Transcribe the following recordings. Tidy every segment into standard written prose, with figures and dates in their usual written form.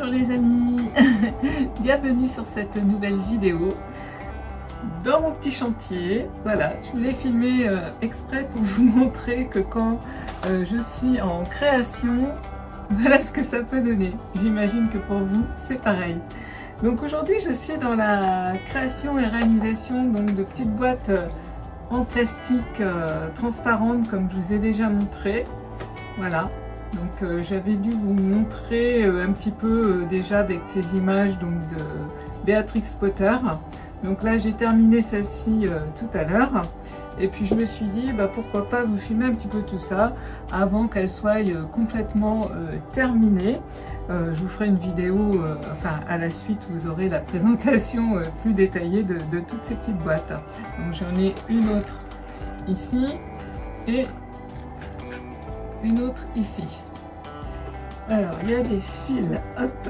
Bonjour les amis, bienvenue sur cette nouvelle vidéo dans mon petit chantier. Voilà, je l'ai filmé exprès pour vous montrer que quand je suis en création, voilà ce que ça peut donner. J'imagine que pour vous c'est pareil. Donc aujourd'hui je suis dans la création et réalisation donc, de petites boîtes en plastique transparentes comme je vous ai déjà montré. Voilà. Donc j'avais dû vous montrer un petit peu déjà avec ces images donc, de Béatrix Potter. Donc là j'ai terminé celle-ci tout à l'heure. Et puis je me suis dit pourquoi pas vous filmer un petit peu tout ça avant qu'elle soit complètement terminée. Je vous ferai une vidéo, enfin à la suite vous aurez la présentation plus détaillée de toutes ces petites boîtes. Donc j'en ai une autre ici et une autre ici. Alors il y a des fils, hop,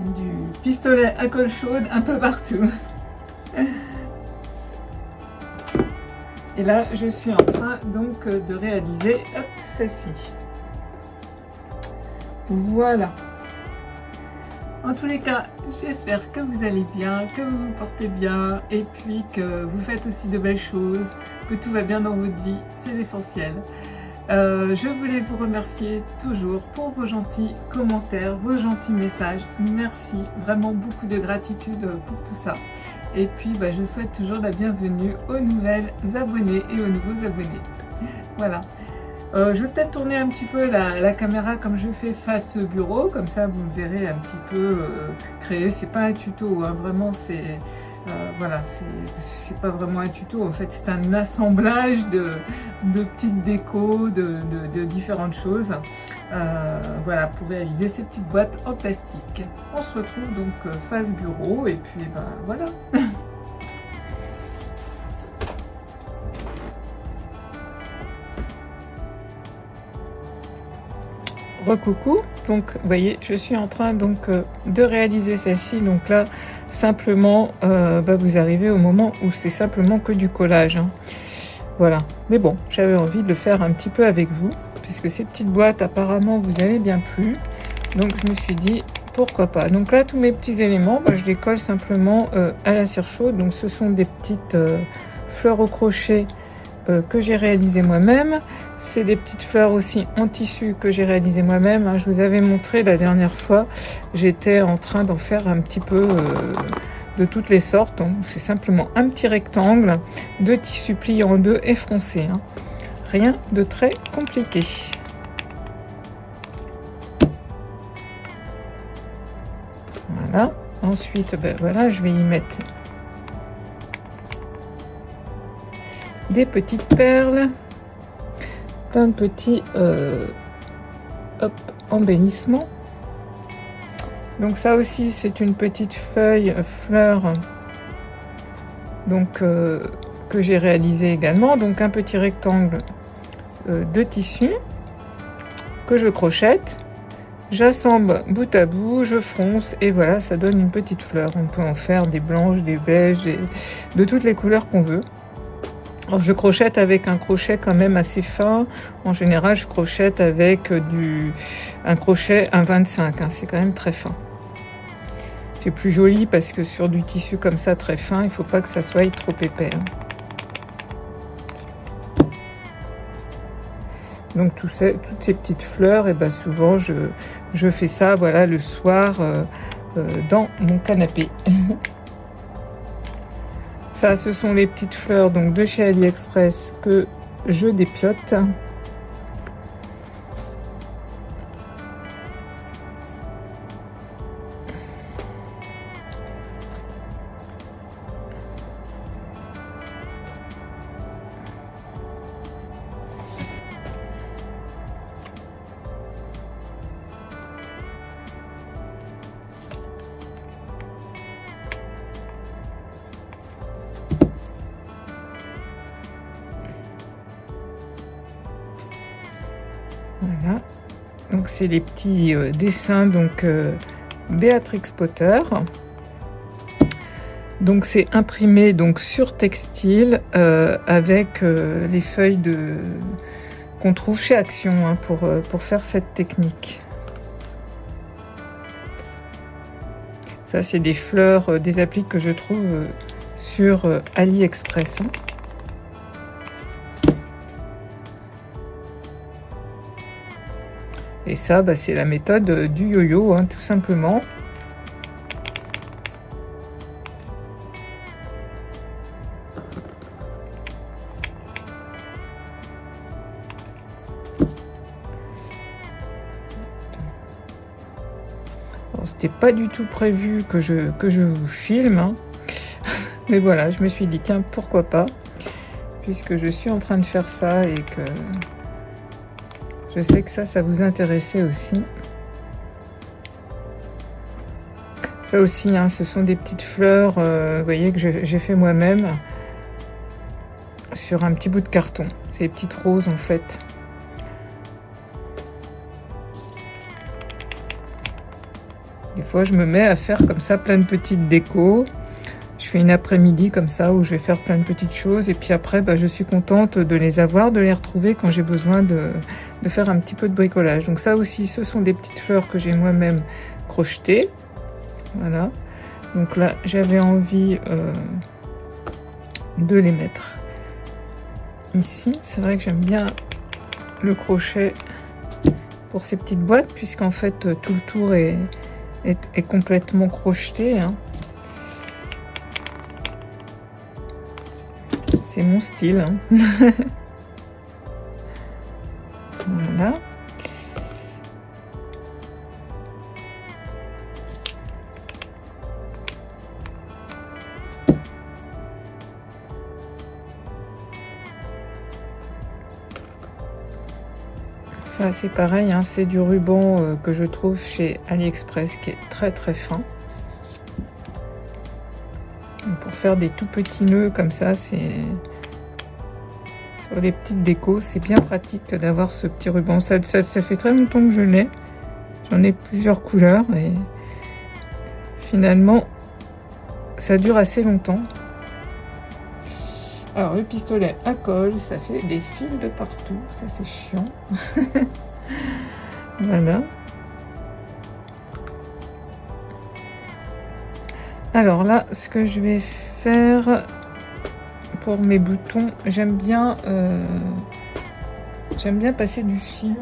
du pistolet à colle chaude un peu partout. Et là je suis en train donc de réaliser celle-ci. Voilà. En tous les cas, j'espère que vous allez bien, que vous vous portez bien et puis que vous faites aussi de belles choses, que tout va bien dans votre vie, c'est l'essentiel. Je voulais vous remercier toujours pour vos gentils commentaires, vos gentils messages. Merci, vraiment beaucoup de gratitude pour tout ça. Et puis je souhaite toujours la bienvenue aux nouvelles abonnés et aux nouveaux abonnés. Voilà. Je vais peut-être tourner un petit peu la caméra comme je fais face bureau, comme ça vous me verrez un petit peu créer. C'est pas un tuto, hein, vraiment c'est voilà, c'est pas vraiment un tuto. En fait, c'est un assemblage de petites décos, de différentes choses. Voilà, pour réaliser ces petites boîtes en plastique. On se retrouve donc face bureau et puis voilà. Recoucou, donc vous voyez je suis en train donc de réaliser celle-ci, donc là simplement vous arrivez au moment où c'est simplement que du collage, hein. Voilà, mais bon j'avais envie de le faire un petit peu avec vous puisque ces petites boîtes apparemment vous avez bien plu, donc je me suis dit pourquoi pas. Donc là tous mes petits éléments je les colle simplement à la cire chaude. Donc ce sont des petites fleurs au crochet que j'ai réalisé moi-même. C'est des petites fleurs aussi en tissu que j'ai réalisé moi-même, hein. Je vous avais montré la dernière fois, j'étais en train d'en faire un petit peu de toutes les sortes. Donc c'est simplement un petit rectangle de tissu plié en deux et froncé, hein. Rien de très compliqué. Voilà, ensuite voilà, je vais y mettre des petites perles, plein de petits embellissements. Donc ça aussi c'est une petite feuille fleur donc que j'ai réalisé également. Donc un petit rectangle de tissu que je crochette, j'assemble bout à bout, je fronce et voilà, ça donne une petite fleur. On peut en faire des blanches, des beiges et de toutes les couleurs qu'on veut. Alors, je crochette avec un crochet quand même assez fin. En général, je crochette avec un crochet 1,25, hein. C'est quand même très fin. C'est plus joli parce que sur du tissu comme ça très fin, il ne faut pas que ça soit trop épais, hein. Donc toutes ces petites fleurs, et souvent je fais ça voilà, le soir dans mon canapé. Ça, ce sont les petites fleurs donc de chez AliExpress que je dépiote. Voilà, donc c'est les petits dessins donc Béatrix Potter. Donc c'est imprimé donc sur textile avec les feuilles qu'on trouve chez Action hein, pour faire cette technique. Ça, c'est des fleurs, des appliques que je trouve sur AliExpress. Hein. Et ça, bah, c'est la méthode du yo-yo, hein, tout simplement. C'était pas du tout prévu que je vous filme, hein. Mais voilà, je me suis dit tiens pourquoi pas, puisque je suis en train de faire ça et que je sais que ça vous intéressait aussi. Ça aussi, hein, ce sont des petites fleurs, vous voyez que j'ai fait moi-même sur un petit bout de carton. C'est des petites roses en fait. Des fois, je me mets à faire comme ça plein de petites décos. Je fais une après-midi comme ça où je vais faire plein de petites choses. Et puis après, bah, je suis contente de les avoir, de les retrouver quand j'ai besoin de faire un petit peu de bricolage. Donc ça aussi, ce sont des petites fleurs que j'ai moi-même crochetées. Voilà. Donc là, j'avais envie de les mettre ici. C'est vrai que j'aime bien le crochet pour ces petites boîtes, puisqu'en fait, tout le tour est complètement crocheté. Hein. C'est mon style. Hein. Voilà. Ça c'est pareil, hein, c'est du ruban que je trouve chez AliExpress qui est très très fin. Donc, pour faire des tout petits nœuds comme ça, c'est sur les petites décos, c'est bien pratique d'avoir ce petit ruban. Ça fait très longtemps que je l'ai. J'en ai plusieurs couleurs et finalement ça dure assez longtemps. Alors le pistolet à colle, ça fait des fils de partout, ça c'est chiant. Voilà. Alors là, ce que je vais faire pour mes boutons, j'aime bien passer du fil.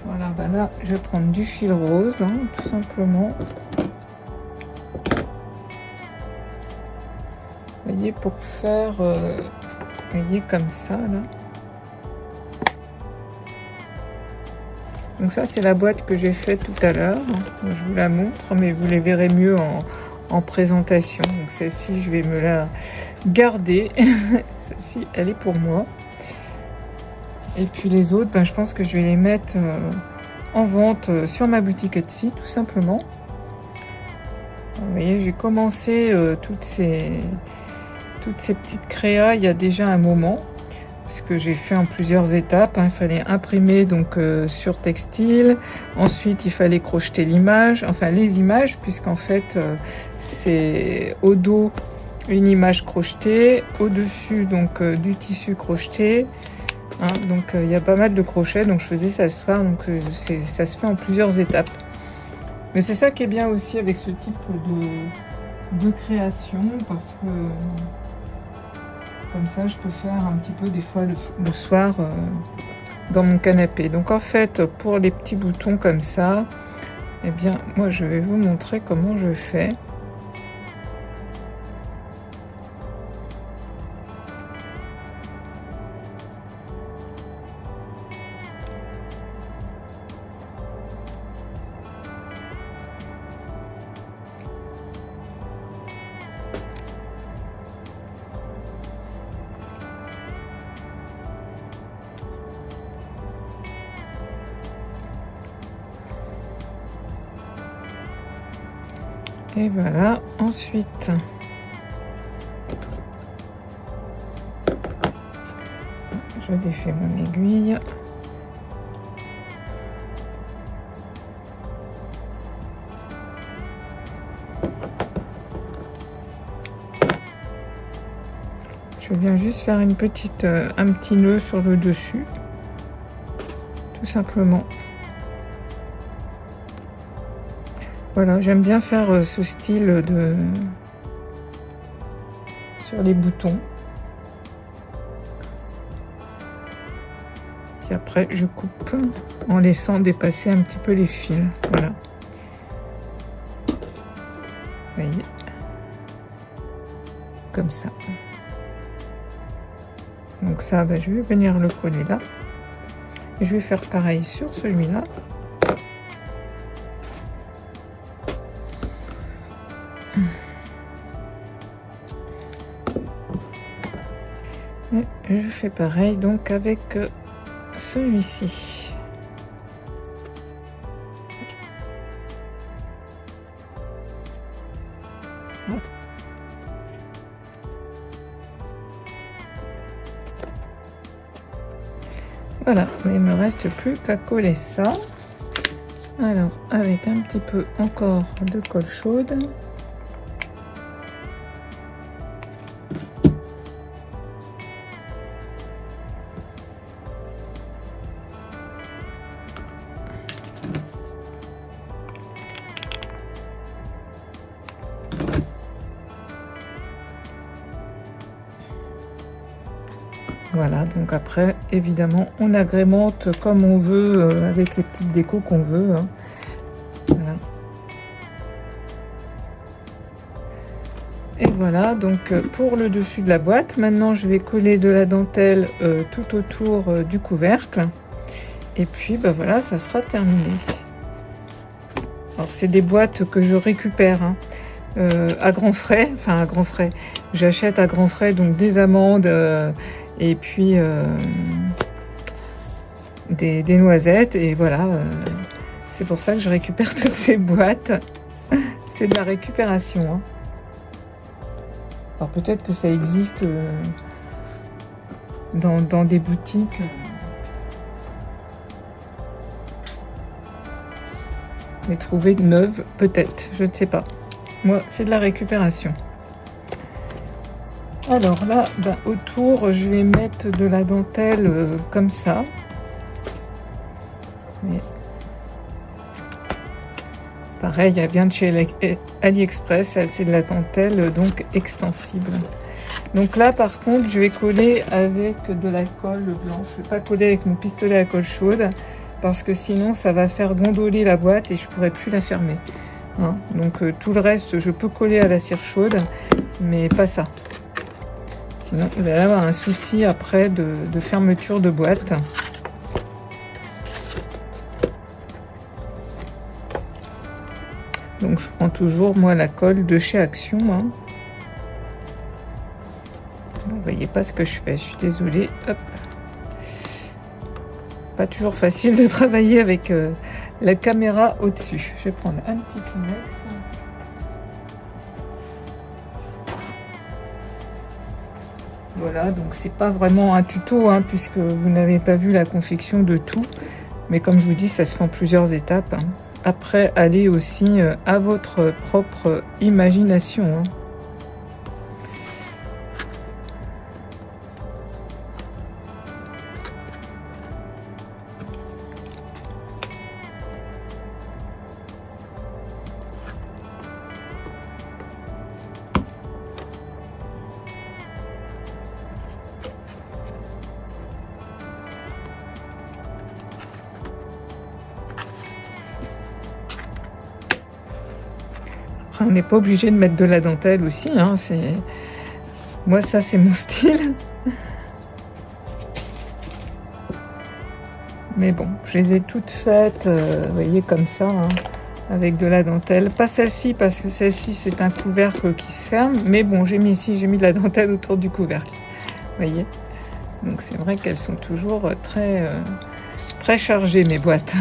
Voilà, bah là, je vais prendre du fil rose, hein, tout simplement. Vous voyez, pour faire, vous voyez, comme ça, là. Donc ça, c'est la boîte que j'ai faite tout à l'heure. Je vous la montre, mais vous les verrez mieux en présentation. Donc celle-ci, je vais me la garder. Celle-ci, elle est pour moi. Et puis les autres, ben, je pense que je vais les mettre en vente sur ma boutique Etsy, tout simplement. Vous voyez, j'ai commencé toutes ces petites créas il y a déjà un moment, parce que j'ai fait en plusieurs étapes. Hein. Il fallait imprimer donc sur textile, ensuite il fallait crocheter l'image, enfin les images, puisqu'en fait c'est au dos une image crochetée, au-dessus donc du tissu crocheté. Hein, donc il y a pas mal de crochets, donc je faisais ça le soir, donc ça se fait en plusieurs étapes. Mais c'est ça qui est bien aussi avec ce type de création, parce que comme ça je peux faire un petit peu des fois le soir dans mon canapé. Donc en fait pour les petits boutons comme ça, eh bien moi je vais vous montrer comment je fais. Et voilà, ensuite, je défais mon aiguille. Je viens juste faire un petit nœud sur le dessus, tout simplement. Voilà, j'aime bien faire ce style sur les boutons. Et après, je coupe en laissant dépasser un petit peu les fils. Voilà. Vous voyez, comme ça. Donc ça, je vais venir le coller là. Et je vais faire pareil sur celui-là. Et je fais pareil donc avec celui-ci. Voilà, mais il me reste plus qu'à coller ça. Alors, avec un petit peu encore de colle chaude. Voilà, donc après, évidemment, on agrémente comme on veut, avec les petites décos qu'on veut. Hein. Voilà. Et voilà, donc pour le dessus de la boîte, maintenant je vais coller de la dentelle tout autour du couvercle. Et puis, voilà, ça sera terminé. Alors, c'est des boîtes que je récupère, hein, à grands frais, enfin à grands frais. J'achète à grands frais, donc des amandes... et puis des noisettes, et voilà, c'est pour ça que je récupère toutes ces boîtes. C'est de la récupération, hein. Alors peut-être que ça existe dans des boutiques, mais trouver neuves, peut-être, je ne sais pas. Moi, c'est de la récupération. Alors là, autour, je vais mettre de la dentelle comme ça. Mais pareil, elle vient de chez AliExpress, c'est de la dentelle donc extensible. Donc là, par contre, je vais coller avec de la colle blanche. Je ne vais pas coller avec mon pistolet à colle chaude parce que sinon, ça va faire gondoler la boîte et je ne pourrai plus la fermer. Hein, donc tout le reste, je peux coller à la cire chaude, mais pas ça. Sinon, vous allez avoir un souci après de fermeture de boîte. Donc, je prends toujours, moi, la colle de chez Action. Hein. Vous voyez pas ce que je fais, je suis désolée. Hop. Pas toujours facile de travailler avec la caméra au-dessus. Je vais prendre un petit Kleenex. Voilà, donc c'est pas vraiment un tuto, hein, puisque vous n'avez pas vu la confection de tout. Mais comme je vous dis, ça se fait en plusieurs étapes. Hein. Après, allez aussi à votre propre imagination. Hein. On n'est pas obligé de mettre de la dentelle aussi, hein, moi ça c'est mon style. Mais bon, je les ai toutes faites, vous voyez, comme ça, hein, avec de la dentelle. Pas celle-ci, parce que celle-ci c'est un couvercle qui se ferme, mais bon, j'ai mis de la dentelle autour du couvercle, vous voyez. Donc c'est vrai qu'elles sont toujours très, très chargées, mes boîtes.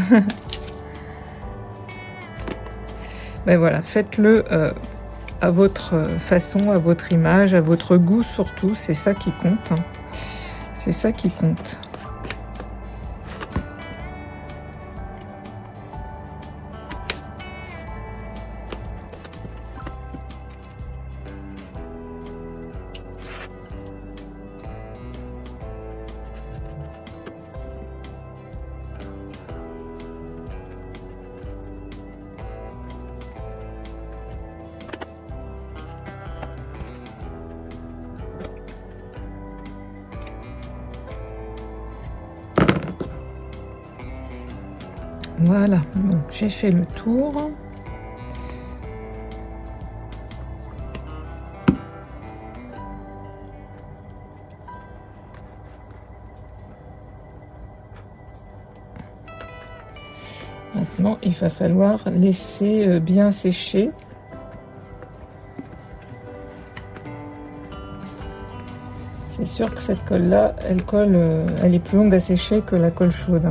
Ben voilà, faites-le à votre façon, à votre image, à votre goût surtout, c'est ça qui compte. Hein. C'est ça qui compte. Voilà, donc j'ai fait le tour. Maintenant, il va falloir laisser bien sécher. C'est sûr que cette colle-là, elle est plus longue à sécher que la colle chaude.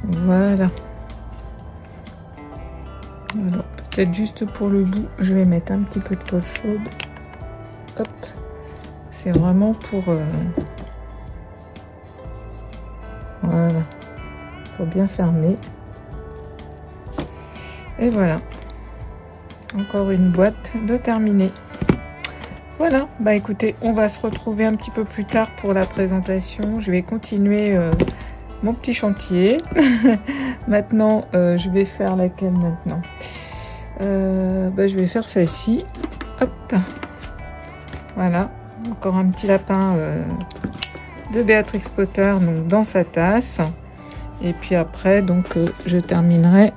Voilà. Alors, peut-être juste pour le bout, je vais mettre un petit peu de colle chaude. Hop. C'est vraiment pour... Voilà. Faut bien fermer. Et voilà. Encore une boîte de terminée. Voilà. Bah écoutez, on va se retrouver un petit peu plus tard pour la présentation. Je vais continuer mon petit chantier. Maintenant, je vais faire laquelle maintenant? Je vais faire celle-ci. Hop. Voilà. Encore un petit lapin de Béatrix Potter donc dans sa tasse. Et puis après, donc, je terminerai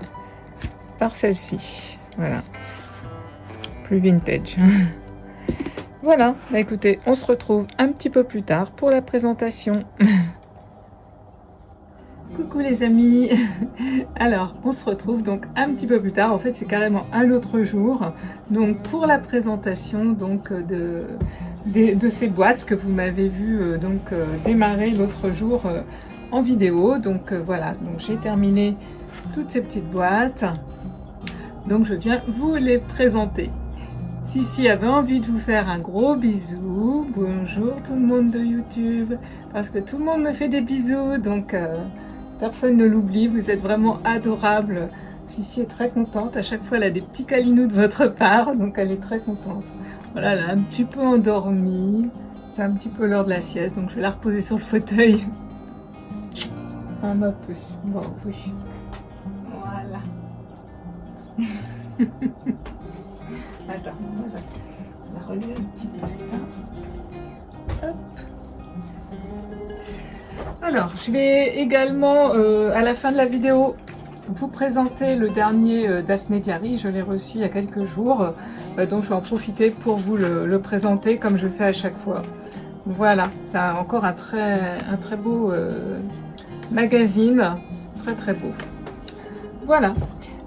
par celle-ci. Voilà. Plus vintage. Voilà. Bah écoutez, on se retrouve un petit peu plus tard pour la présentation. Coucou les amis. Alors on se retrouve donc un petit peu plus tard, en fait c'est carrément un autre jour, donc pour la présentation donc de ces boîtes que vous m'avez vu démarrer l'autre jour en vidéo. Donc voilà, donc j'ai terminé toutes ces petites boîtes, donc je viens vous les présenter. Sissi avait envie de vous faire un gros bisou. Bonjour tout le monde de YouTube, parce que tout le monde me fait des bisous, donc personne ne l'oublie, vous êtes vraiment adorables. Sissi est très contente, à chaque fois elle a des petits câlinous de votre part, donc elle est très contente. Voilà, elle est un petit peu endormie, c'est un petit peu l'heure de la sieste, donc je vais la reposer sur le fauteuil. Ah ma puce, bon oui. Voilà. Attends, on va relever un petit peu ça. Hop. Alors, je vais également, à la fin de la vidéo, vous présenter le dernier Daphné Diary. Je l'ai reçu il y a quelques jours, donc je vais en profiter pour vous le présenter comme je fais à chaque fois. Voilà, c'est encore un très beau magazine, très beau. Voilà.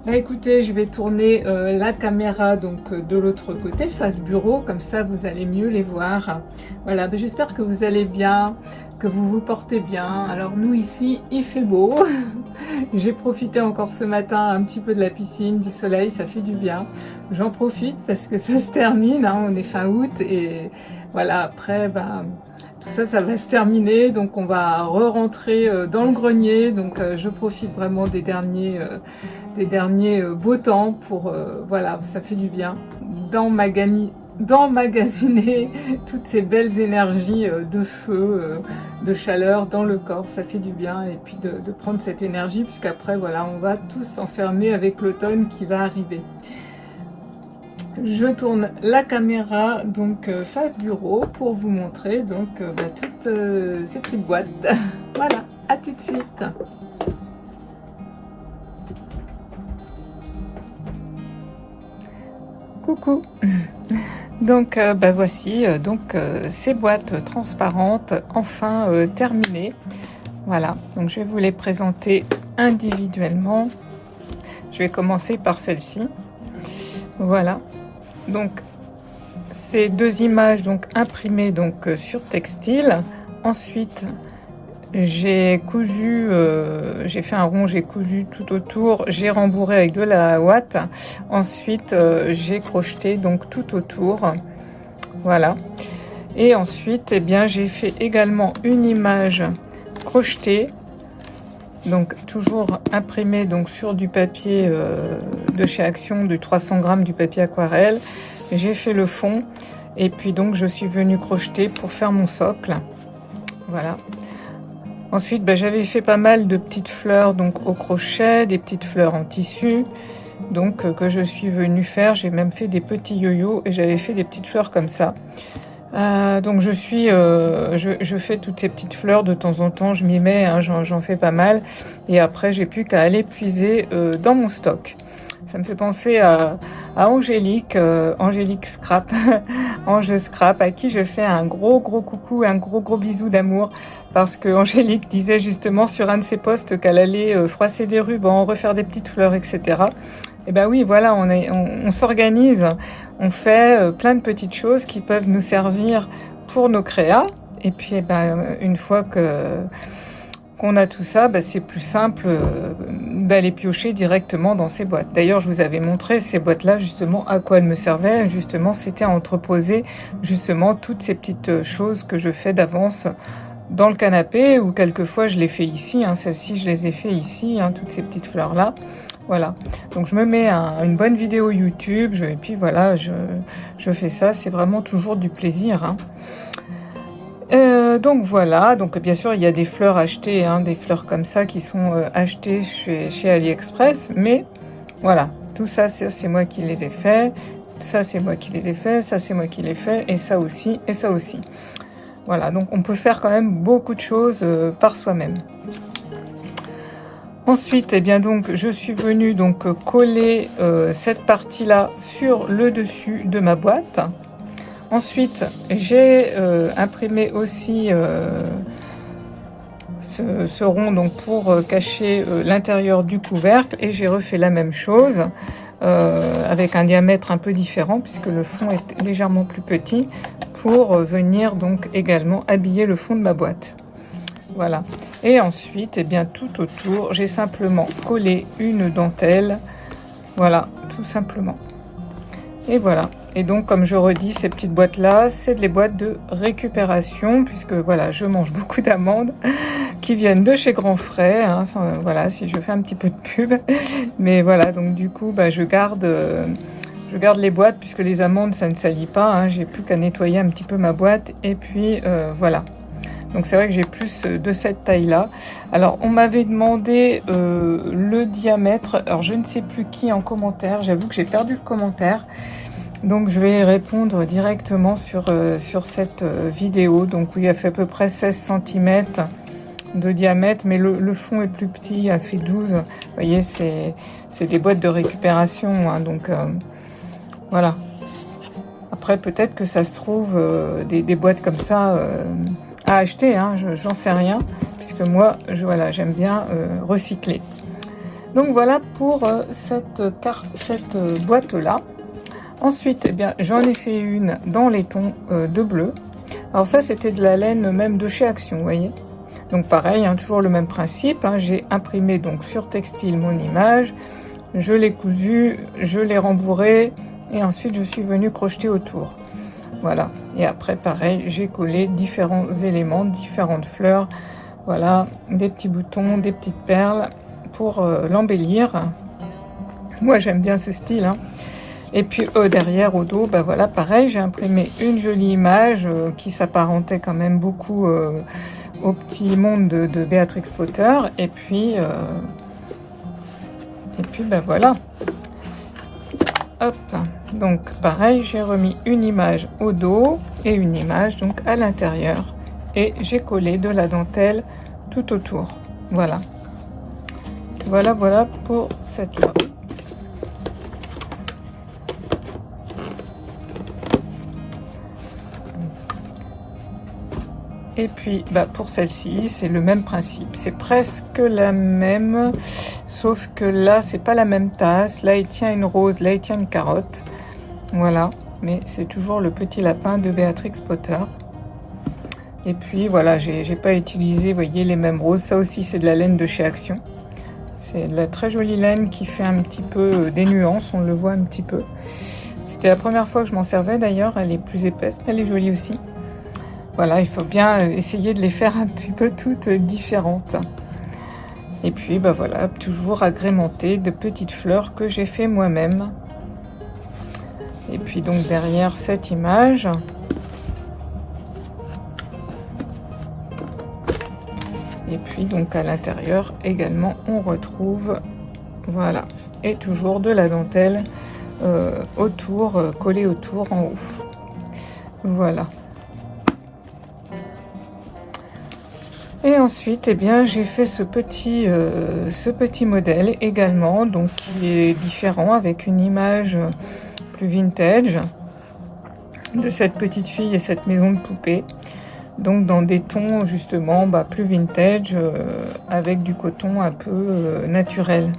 Bah écoutez, je vais tourner la caméra donc de l'autre côté, face bureau, comme ça vous allez mieux les voir. Voilà, bah, j'espère que vous allez bien, que vous vous portez bien. Alors nous ici, il fait beau. J'ai profité encore ce matin un petit peu de la piscine, du soleil, ça fait du bien. J'en profite parce que ça se termine, hein, on est fin août et voilà, après, tout ça, ça va se terminer. Donc on va re-rentrer dans le grenier, donc je profite vraiment des derniers beaux temps pour, voilà, ça fait du bien d'emmagasiner toutes ces belles énergies de feu, de chaleur dans le corps, ça fait du bien. Et puis de prendre cette énergie, puisqu'après, voilà, on va tous s'enfermer avec l'automne qui va arriver. Je tourne la caméra donc face bureau pour vous montrer donc toutes ces petites boîtes. Voilà, à tout de suite. Coucou. Donc voici ces boîtes transparentes enfin terminées. Voilà, donc je vais vous les présenter individuellement. Je vais commencer par celle-ci. Voilà. Donc ces deux images donc imprimées donc sur textile. Ensuite j'ai cousu, j'ai fait un rond, j'ai cousu tout autour, j'ai rembourré avec de la ouate. Ensuite j'ai crocheté donc tout autour. Voilà. Et ensuite eh bien j'ai fait également une image crochetée. Donc toujours imprimé donc sur du papier de chez Action, du 300 grammes du papier aquarelle. J'ai fait le fond et puis donc je suis venue crocheter pour faire mon socle. Voilà. Ensuite j'avais fait pas mal de petites fleurs donc au crochet, des petites fleurs en tissu donc que je suis venue faire. J'ai même fait des petits yo-yo et j'avais fait des petites fleurs comme ça Donc je fais toutes ces petites fleurs de temps en temps, je m'y mets, hein, j'en fais pas mal. Et après, j'ai plus qu'à aller puiser dans mon stock. Ça me fait penser à Angélique, Angélique Scrap, Ange Scrap, à qui je fais un gros coucou, un gros bisou d'amour. Parce que Angélique disait justement sur un de ses posts qu'elle allait froisser des rubans, refaire des petites fleurs, etc. Et ben oui, voilà, on s'organise, on fait plein de petites choses qui peuvent nous servir pour nos créas. Et puis, une fois qu'on a tout ça, c'est plus simple d'aller piocher directement dans ces boîtes. D'ailleurs, je vous avais montré ces boîtes-là, justement, à quoi elles me servaient. Justement, c'était à entreposer, justement, toutes ces petites choses que je fais d'avance dans le canapé, ou quelquefois je les fais ici, hein, celles-ci je les ai fait ici, hein, toutes ces petites fleurs là, voilà. Donc je me mets une bonne vidéo YouTube, et puis voilà, je fais ça, c'est vraiment toujours du plaisir, hein. Donc voilà, donc bien sûr il y a des fleurs achetées, hein, des fleurs comme ça qui sont achetées chez AliExpress, mais voilà, tout ça c'est moi qui les ai fait, ça c'est moi qui les ai fait, ça c'est moi qui les ai fait, et ça aussi, et ça aussi. Voilà, donc on peut faire quand même beaucoup de choses par soi-même. Ensuite, eh bien donc, je suis venue donc coller cette partie-là sur le dessus de ma boîte. Ensuite, j'ai imprimé aussi ce rond donc pour cacher l'intérieur du couvercle, et j'ai refait la même chose avec un diamètre un peu différent puisque le fond est légèrement plus petit, pour venir donc également habiller le fond de ma boîte. Voilà. Et ensuite, eh bien, tout autour, j'ai simplement collé une dentelle. Voilà, tout simplement. Et voilà. Et donc, comme je redis, ces petites boîtes-là, c'est des boîtes de récupération, puisque voilà, je mange beaucoup d'amandes qui viennent de chez Grand Frais. Hein, voilà, si je fais un petit peu de pub. Mais voilà, donc du coup, je garde les boîtes, puisque les amandes, ça ne salit pas. Hein, j'ai plus qu'à nettoyer un petit peu ma boîte. Et puis, voilà. Donc c'est vrai que j'ai plus de cette taille-là. Alors on m'avait demandé le diamètre. Alors je ne sais plus qui en commentaire. J'avoue que j'ai perdu le commentaire. Donc je vais répondre directement sur cette vidéo. Donc oui, elle fait à peu près 16 cm de diamètre. Mais le fond est plus petit. Elle fait 12. Vous voyez, c'est des boîtes de récupération. Hein, donc voilà. Après peut-être que ça se trouve des boîtes comme ça... à acheter, hein, j'en sais rien, puisque moi, j'aime bien recycler. Donc voilà pour cette boîte-là. Ensuite, eh bien, j'en ai fait une dans les tons de bleu. Alors ça, c'était de la laine même de chez Action, vous voyez. Donc pareil, hein, toujours le même principe. Hein, j'ai imprimé donc sur textile mon image, je l'ai cousue, je l'ai rembourrée, et ensuite je suis venue crocheter autour. Voilà, et après pareil, j'ai collé différents éléments, différentes fleurs, voilà, des petits boutons, des petites perles pour l'embellir. Moi j'aime bien ce style, hein. Et puis derrière au dos, voilà, pareil, j'ai imprimé une jolie image qui s'apparentait quand même beaucoup au petit monde de Béatrix Potter. Et puis voilà. Hop, donc pareil, j'ai remis une image au dos et une image donc à l'intérieur, et j'ai collé de la dentelle tout autour. Voilà. Voilà pour cette là. Et puis pour celle-ci, c'est le même principe, c'est presque la même, sauf que là c'est pas la même tasse, là il tient une rose, là il tient une carotte, voilà, mais c'est toujours le petit lapin de Béatrix Potter. Et puis voilà, j'ai pas utilisé, vous voyez, les mêmes roses, ça aussi c'est de la laine de chez Action, c'est de la très jolie laine qui fait un petit peu des nuances, on le voit un petit peu. C'était la première fois que je m'en servais d'ailleurs, elle est plus épaisse, mais elle est jolie aussi. Voilà, il faut bien essayer de les faire un petit peu toutes différentes. Et puis, voilà, toujours agrémenté de petites fleurs que j'ai fait moi-même. Et puis donc derrière cette image, et puis donc à l'intérieur également, on retrouve, voilà, et toujours de la dentelle autour, collée autour en haut. Voilà. Et ensuite, eh bien, j'ai fait ce petit modèle également, donc qui est différent, avec une image plus vintage de cette petite fille et cette maison de poupée. Donc dans des tons justement plus vintage, avec du coton un peu naturel.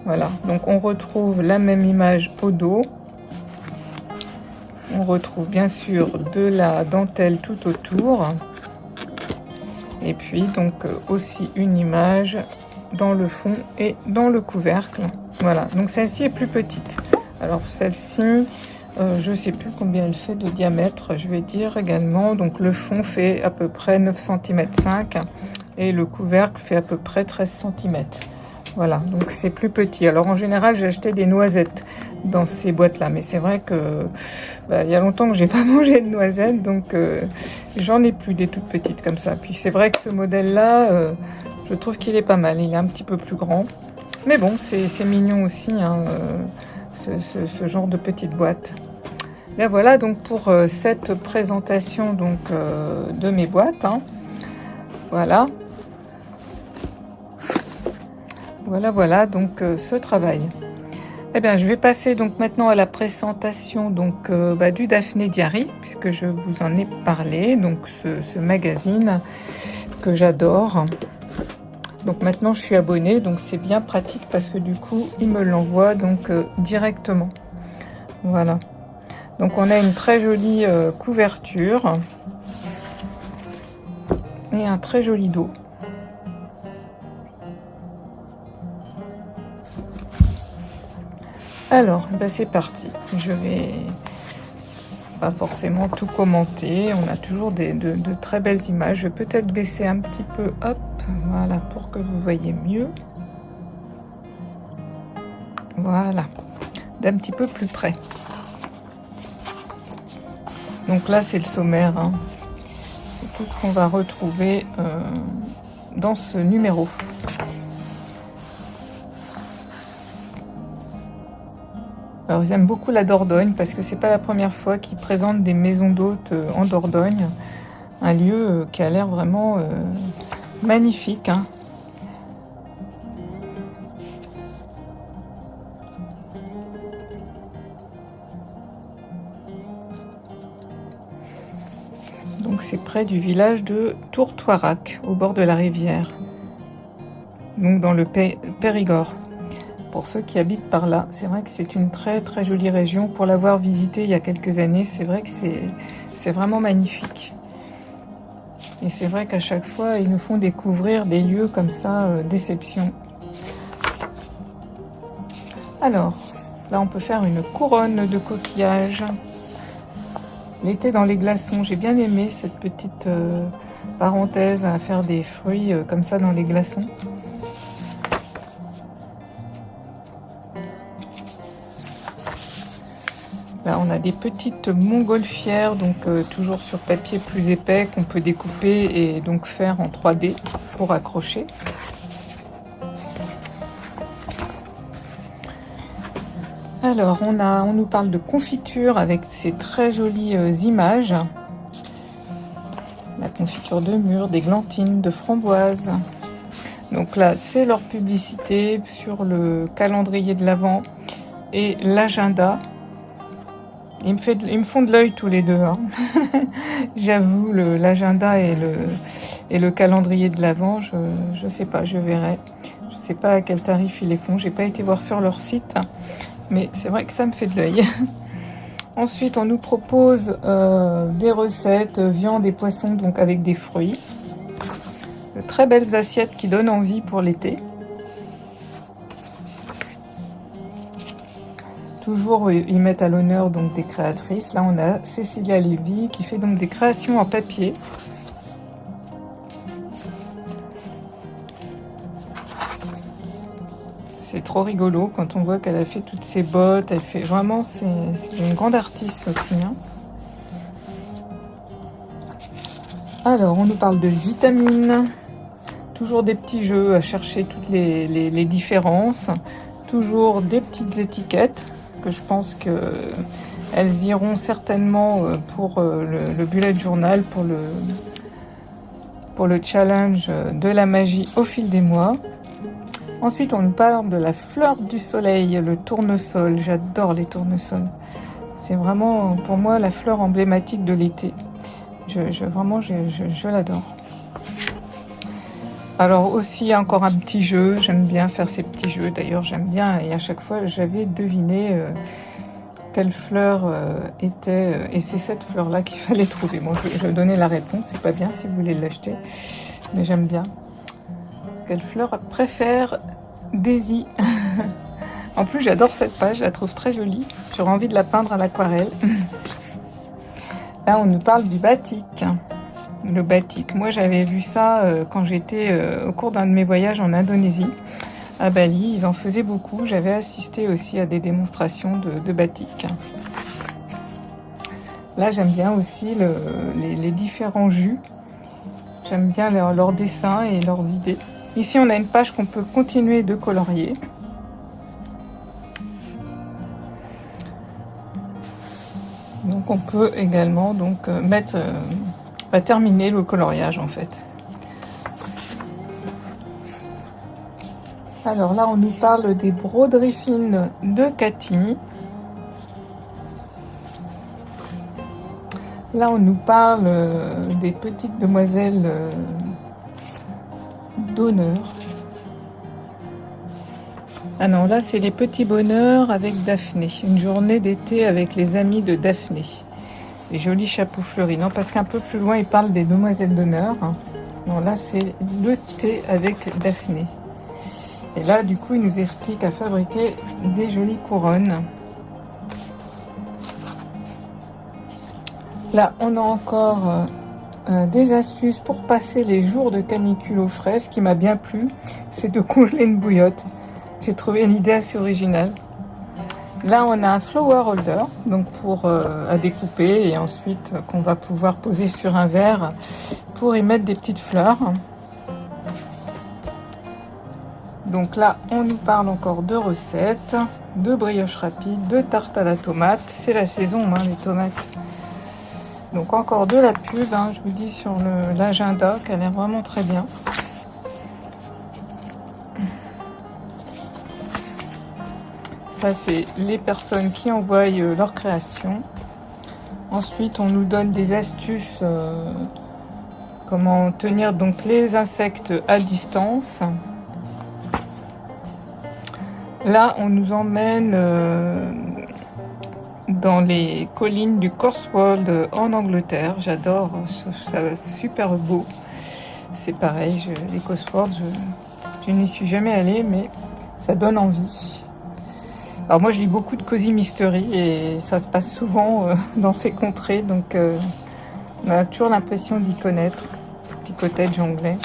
Voilà, donc on retrouve la même image au dos. On retrouve bien sûr de la dentelle tout autour. Et puis donc aussi une image dans le fond et dans le couvercle. Voilà, donc celle-ci est plus petite. Alors celle-ci, je ne sais plus combien elle fait de diamètre, je vais dire également. Donc le fond fait à peu près 9 cm 5 et le couvercle fait à peu près 13 cm. Voilà, donc c'est plus petit. Alors en général, j'ai acheté des noisettes dans ces boîtes-là, mais c'est vrai que il y a longtemps que j'ai pas mangé de noisettes, donc j'en ai plus des toutes petites comme ça. Puis c'est vrai que ce modèle-là, je trouve qu'il est pas mal. Il est un petit peu plus grand, mais bon, c'est mignon aussi, hein, ce genre de petite boîte. Bien voilà donc pour cette présentation donc de mes boîtes. Hein. Voilà. Voilà donc ce travail. Eh bien, je vais passer donc maintenant à la présentation donc du Daphné Diary, puisque je vous en ai parlé, donc ce magazine que j'adore. Donc maintenant je suis abonnée, donc c'est bien pratique parce que du coup il me l'envoie donc directement. Voilà. Donc on a une très jolie couverture et un très joli dos. Alors, c'est parti. Je vais pas forcément tout commenter. On a toujours de très belles images. Je vais peut-être baisser un petit peu, hop, voilà, pour que vous voyez mieux. Voilà, d'un petit peu plus près. Donc là, c'est le sommaire. Hein. C'est tout ce qu'on va retrouver dans ce numéro. Alors ils aiment beaucoup la Dordogne parce que c'est pas la première fois qu'ils présentent des maisons d'hôtes en Dordogne, un lieu qui a l'air vraiment magnifique. Hein. Donc c'est près du village de Tourtoirac, au bord de la rivière, donc dans le Périgord. Pour ceux qui habitent par là, c'est vrai que c'est une très très jolie région. Pour l'avoir visitée il y a quelques années, c'est vrai que c'est vraiment magnifique. Et c'est vrai qu'à chaque fois, ils nous font découvrir des lieux comme ça, d'exception. Alors, là on peut faire une couronne de coquillages. L'été dans les glaçons, j'ai bien aimé cette petite parenthèse à faire des fruits comme ça dans les glaçons. Là, on a des petites montgolfières, donc toujours sur papier plus épais qu'on peut découper et donc faire en 3D pour accrocher. Alors, on nous parle de confiture avec ces très jolies images. La confiture de mûre, d'églantine, de framboise. Donc là, c'est leur publicité sur le calendrier de l'Avent et l'agenda. Ils me font de l'œil tous les deux. Hein. J'avoue, l'agenda et le calendrier de l'Avent, je sais pas, je verrai. Je sais pas à quel tarif ils les font. J'ai pas été voir sur leur site, mais c'est vrai que ça me fait de l'œil. Ensuite, on nous propose des recettes, viande et poissons, donc avec des fruits. De très belles assiettes qui donnent envie pour l'été. Toujours, ils mettent à l'honneur donc des créatrices. Là, on a Cécilia Lévy qui fait donc des créations en papier. C'est trop rigolo quand on voit qu'elle a fait toutes ces bottes. Elle fait vraiment, c'est une grande artiste aussi. Hein. Alors, on nous parle de vitamines. Toujours des petits jeux à chercher toutes les différences. Toujours des petites étiquettes. Que je pense qu'elles iront certainement pour le bullet journal, pour le challenge de la magie au fil des mois. Ensuite, on nous parle de la fleur du soleil, le tournesol. J'adore les tournesols. C'est vraiment, pour moi, la fleur emblématique de l'été. Vraiment, je l'adore. Alors aussi, encore un petit jeu. J'aime bien faire ces petits jeux. D'ailleurs, j'aime bien. Et à chaque fois, j'avais deviné quelle fleur était... et c'est cette fleur-là qu'il fallait trouver. Bon, je donnais la réponse. C'est pas bien si vous voulez l'acheter. Mais j'aime bien. Quelle fleur préfère Daisy? En plus, j'adore cette page, je la trouve très jolie. J'aurais envie de la peindre à l'aquarelle. Là, on nous parle du batik. Le batik. Moi, j'avais vu ça quand j'étais au cours d'un de mes voyages en Indonésie, à Bali. Ils en faisaient beaucoup. J'avais assisté aussi à des démonstrations de batik. Là, j'aime bien aussi les différents jus. J'aime bien leurs dessins et leurs idées. Ici, on a une page qu'on peut continuer de colorier. Donc, on peut également terminer le coloriage en fait. Alors là, on nous parle des broderies fines de Cathy. Là, on nous parle des petites demoiselles d'honneur. Ah non, là, c'est les petits bonheurs avec Daphné. Une journée d'été avec les amis de Daphné. Les jolis chapeaux fleuris. Non, parce qu'un peu plus loin, il parle des demoiselles d'honneur. Non, là, c'est le thé avec Daphné. Et là, du coup, il nous explique à fabriquer des jolies couronnes. Là, on a encore des astuces pour passer les jours de canicule au frais. Ce qui m'a bien plu, c'est de congeler une bouillotte. J'ai trouvé une idée assez originale. Là, on a un flower holder, donc à découper et ensuite qu'on va pouvoir poser sur un verre pour y mettre des petites fleurs. Donc là, on nous parle encore de recettes, de brioches rapides, de tartes à la tomate. C'est la saison, hein, les tomates. Donc encore de la pub, hein, je vous dis sur l'agenda qu'elle est vraiment très bien. Ça, c'est les personnes qui envoient leur création. Ensuite, on nous donne des astuces, comment tenir donc les insectes à distance. Là, on nous emmène dans les collines du Cotswold en Angleterre. J'adore, c'est super beau. C'est pareil, les Cotswolds, je n'y suis jamais allée, mais ça donne envie. Alors moi, je lis beaucoup de Cozy Mystery et ça se passe souvent dans ces contrées, donc on a toujours l'impression d'y connaître. Petit cottage anglais.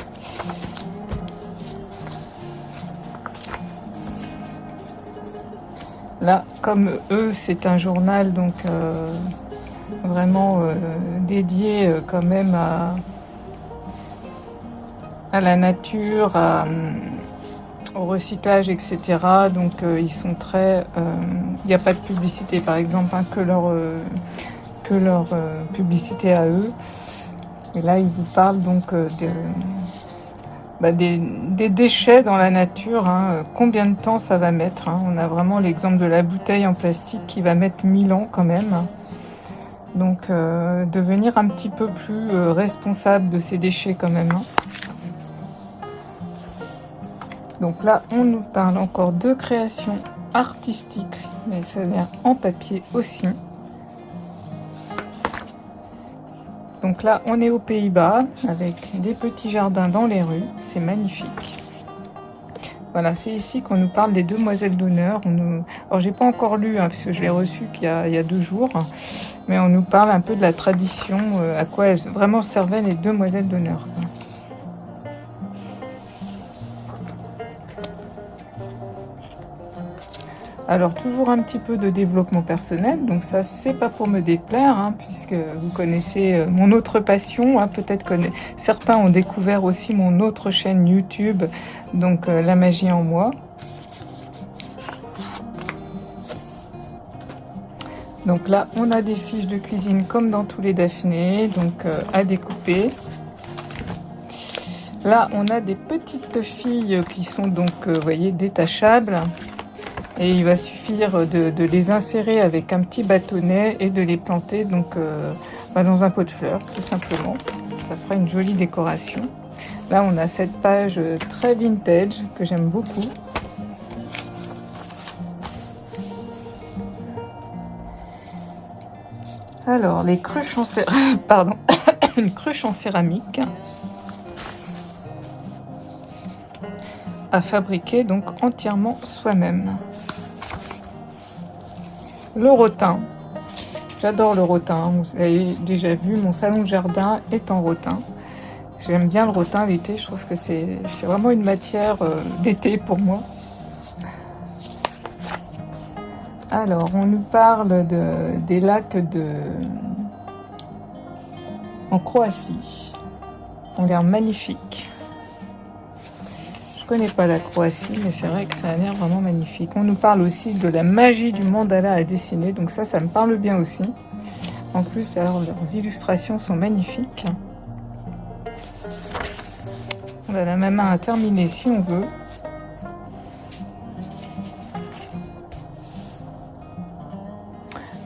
Là, comme eux, c'est un journal donc vraiment dédié quand même à la nature, au recyclage, etc. Donc ils sont très... Il n'y a pas de publicité, par exemple, hein, que leur publicité à eux. Et là, ils vous parlent donc des déchets dans la nature, hein, combien de temps ça va mettre, hein. On a vraiment l'exemple de la bouteille en plastique qui va mettre 1000 ans quand même. Donc devenir un petit peu plus responsable de ces déchets quand même, hein. Donc là, on nous parle encore de création artistique, mais ça vient en papier aussi. Donc là, on est aux Pays-Bas avec des petits jardins dans les rues. C'est magnifique. Voilà, c'est ici qu'on nous parle des demoiselles d'honneur. Alors, j'ai pas encore lu, hein, parce que je l'ai reçu il y a 2 jours. Mais on nous parle un peu de la tradition, à quoi elles vraiment servaient les demoiselles d'honneur. Alors, toujours un petit peu de développement personnel. Donc ça, c'est pas pour me déplaire, hein, puisque vous connaissez mon autre passion, hein. Peut-être que certains ont découvert aussi mon autre chaîne YouTube, donc La Magie en Moi. Donc là, on a des fiches de cuisine comme dans tous les Daphné, donc à découper. Là, on a des petites filles qui sont donc, vous voyez, détachables. Et il va suffire de les insérer avec un petit bâtonnet et de les planter donc, dans un pot de fleurs, tout simplement. Ça fera une jolie décoration. Là, on a cette page très vintage que j'aime beaucoup. Alors, les cruches en pardon, une cruche en céramique à fabriquer donc entièrement soi-même. Le rotin. J'adore le rotin. Vous avez déjà vu, mon salon de jardin est en rotin. J'aime bien le rotin l'été. Je trouve que c'est vraiment une matière d'été pour moi. Alors, on nous parle des lacs en Croatie. Ils ont l'air magnifiques. Je connais pas la Croatie, mais c'est vrai que ça a l'air vraiment magnifique. On nous parle aussi de la magie du mandala à dessiner, donc ça me parle bien aussi. En plus, alors, leurs illustrations sont magnifiques. On a la même main à terminer si on veut.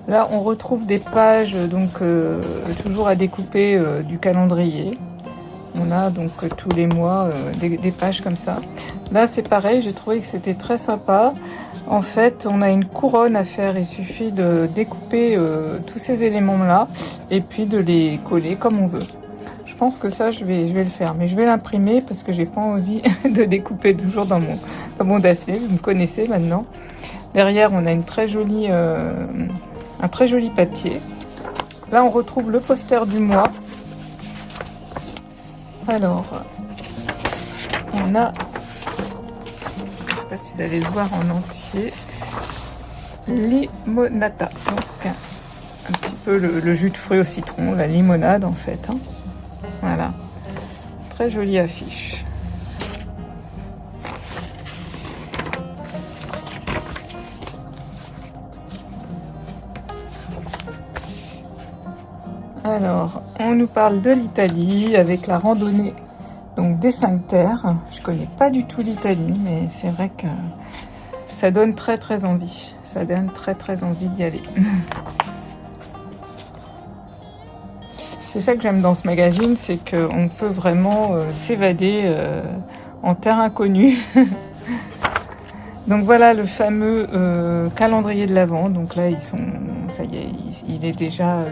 Là, on retrouve des pages, donc toujours à découper du calendrier. On a donc tous les mois des pages comme ça. Là, c'est pareil, j'ai trouvé que c'était très sympa. En fait, on a une couronne à faire. Il suffit de découper tous ces éléments-là et puis de les coller comme on veut. Je pense que ça, je vais le faire. Mais je vais l'imprimer parce que j'ai pas envie de découper toujours dans mon daffé. Vous me connaissez maintenant. Derrière, on a une très jolie, un très joli papier. Là, on retrouve le poster du mois. Alors, on a, je ne sais pas si vous allez le voir en entier, limonata. Donc, un petit peu le jus de fruits au citron, la limonade en fait. Hein. Voilà, très jolie affiche. Alors, on nous parle de l'Italie avec la randonnée donc des 5 terres. Je connais pas du tout l'Italie, mais c'est vrai que ça donne très très envie. Ça donne très très envie d'y aller. C'est ça que j'aime dans ce magazine, c'est qu'on peut vraiment s'évader en terre inconnue. Donc voilà le fameux calendrier de l'Avent. Donc là, ça y est, il est déjà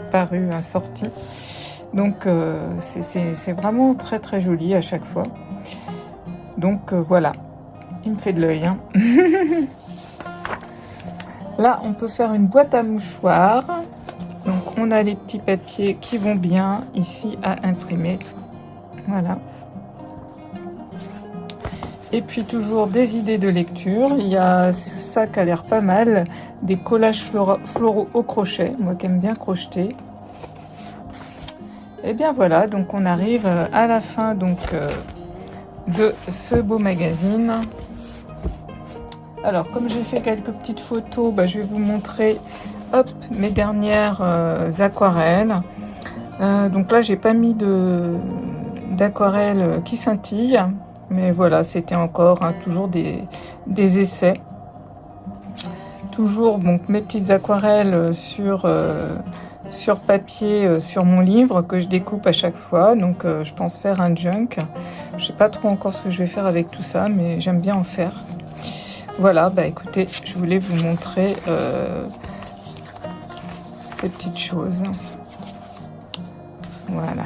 paru, sorti. Donc c'est vraiment très très joli à chaque fois. Donc voilà, il me fait de l'œil. Hein. Là, on peut faire une boîte à mouchoirs. Donc on a les petits papiers qui vont bien ici à imprimer. Voilà. Et puis toujours des idées de lecture. Il y a ça qui a l'air pas mal, des collages floraux au crochet, moi qui aime bien crocheter. Et bien voilà, donc on arrive à la fin donc de ce beau magazine. Alors comme j'ai fait quelques petites photos, je vais vous montrer mes dernières aquarelles. Donc là j'ai pas mis d'aquarelles qui scintillent. Mais voilà, c'était encore toujours des essais. Toujours donc, mes petites aquarelles sur papier, sur mon livre que je découpe à chaque fois. Donc je pense faire un junk. Je sais pas trop encore ce que je vais faire avec tout ça, mais j'aime bien en faire. Voilà, écoutez, je voulais vous montrer ces petites choses. Voilà.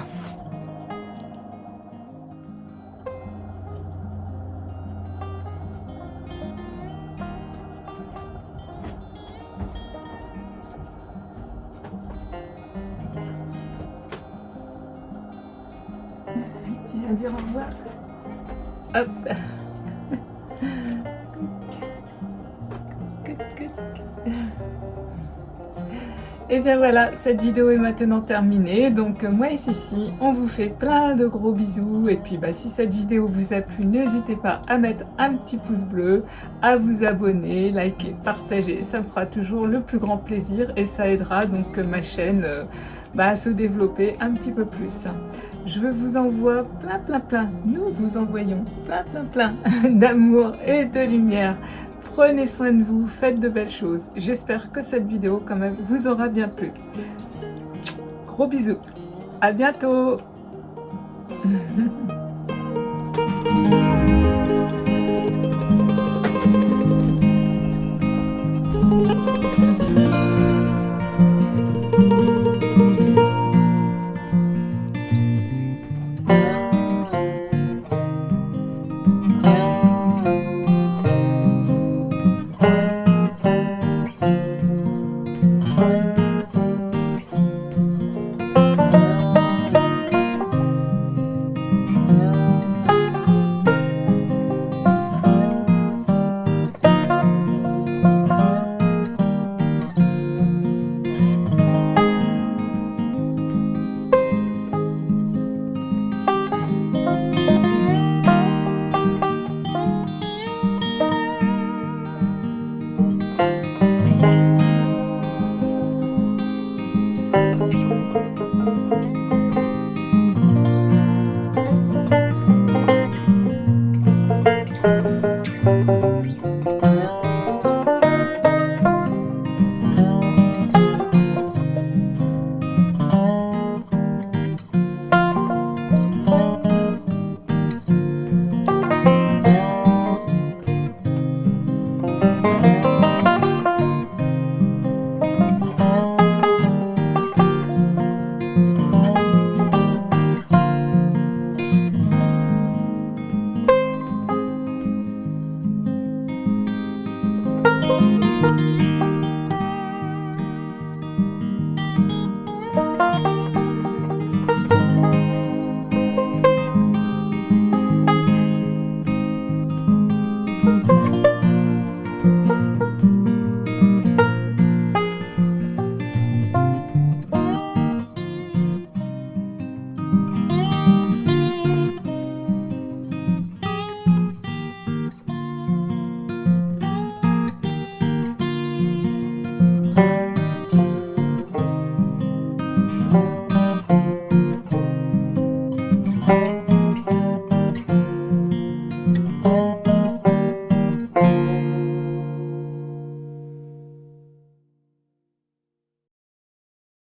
Tu viens dire au revoir. Hop. Et bien voilà, cette vidéo est maintenant terminée. Donc moi et Sissi, on vous fait plein de gros bisous. Et puis si cette vidéo vous a plu, n'hésitez pas à mettre un petit pouce bleu, à vous abonner, liker, partager. Ça me fera toujours le plus grand plaisir et ça aidera donc ma chaîne à se développer un petit peu plus. Je vous envoie plein, nous vous envoyons plein d'amour et de lumière. Prenez soin de vous, faites de belles choses. J'espère que cette vidéo quand même vous aura bien plu. Gros bisous, à bientôt.